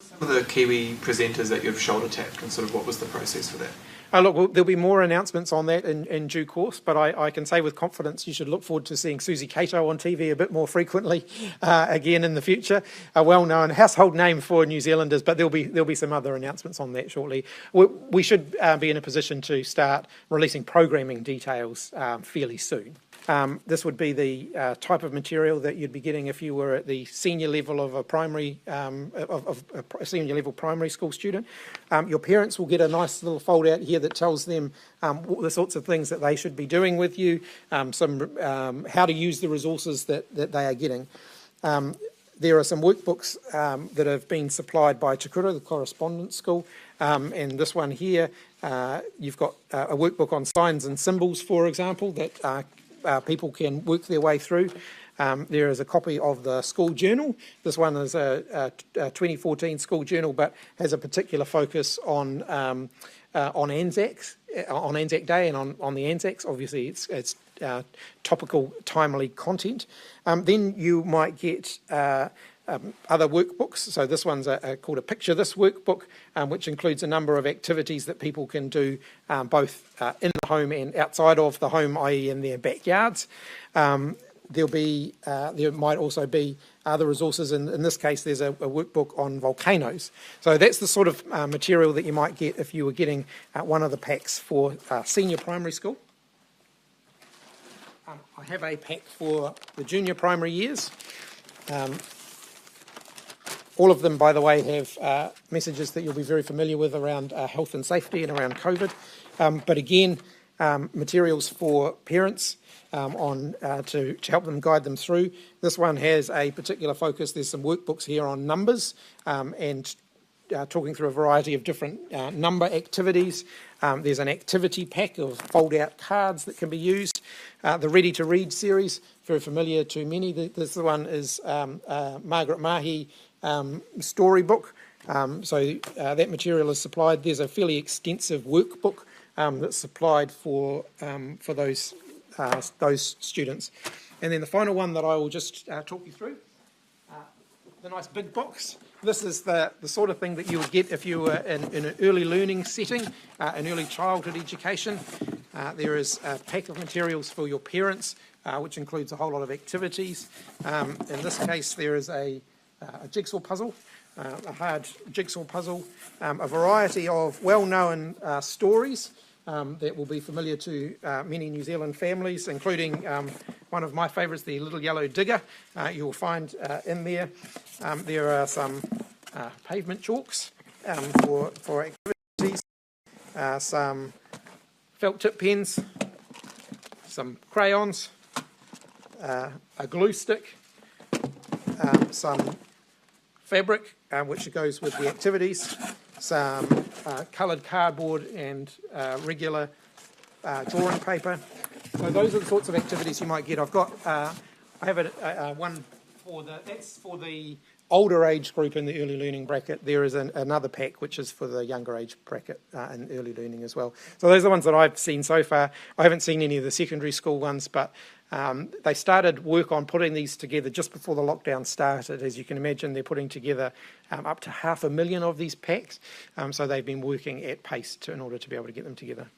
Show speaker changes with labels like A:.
A: Some of the Kiwi presenters that you've shoulder tapped, and sort of what was the process for that?
B: Look, well, there'll be more announcements on that in due course, but I can say with confidence you should look forward to seeing Suzy Cato on TV a bit more frequently again in the future. A well-known household name for New Zealanders, but there'll be some other announcements on that shortly. We should be in a position to start releasing programming details fairly soon. This would be the type of material that you'd be getting if you were at the senior level of a primary, of a senior level primary school student. Your parents will get a nice little fold out here that tells them the sorts of things that they should be doing with you, how to use the resources that they are getting. There are some workbooks that have been supplied by Te Kura, the correspondence school, and this one here, you've got a workbook on signs and symbols, for example, that people can work their way through. There is a copy of the school journal. This one is a 2014 school journal, but has a particular focus on Anzac Day and on the Anzacs. Obviously, it's topical, timely content. Then you might get other workbooks. So this one's called a Picture This workbook, which includes a number of activities that people can do both in the home and outside of the home, i.e. in their backyards. There might also be other resources. In this case, there's a workbook on volcanoes. So that's the sort of material that you might get if you were getting one of the packs for senior primary school. I have a pack for the junior primary years. All of them, by the way, have messages that you'll be very familiar with around health and safety and around COVID. But again, materials for parents to help them guide them through. This one has a particular focus. There's some workbooks here on numbers and talking through a variety of different number activities. There's an activity pack of fold-out cards that can be used. The Ready to Read series, very familiar to many. This one is Margaret Mahi storybook. So that material is supplied. There's a fairly extensive workbook that's supplied for those students. And then the final one that I will just talk you through, the nice big box. This is the sort of thing that you would get if you were in an early learning setting, an early childhood education. There is a pack of materials for your parents, which includes a whole lot of activities. In this case, there is a jigsaw puzzle, a hard jigsaw puzzle, a variety of well-known stories that will be familiar to many New Zealand families, including one of my favourites, the Little Yellow Digger. You'll find in there. There are some pavement chalks for activities, some felt tip pens, some crayons, a glue stick, some fabric, which goes with the activities, some coloured cardboard and regular drawing paper. So those are the sorts of activities you might get. I've got, I have one that's for the older age group in the early learning bracket. There is another pack which is for the younger age bracket in early learning as well. So those are the ones that I've seen so far. I haven't seen any of the secondary school ones, but they started work on putting these together just before the lockdown started. As you can imagine, they're putting together up to 500,000 of these packs. So they've been working at pace in order to be able to get them together.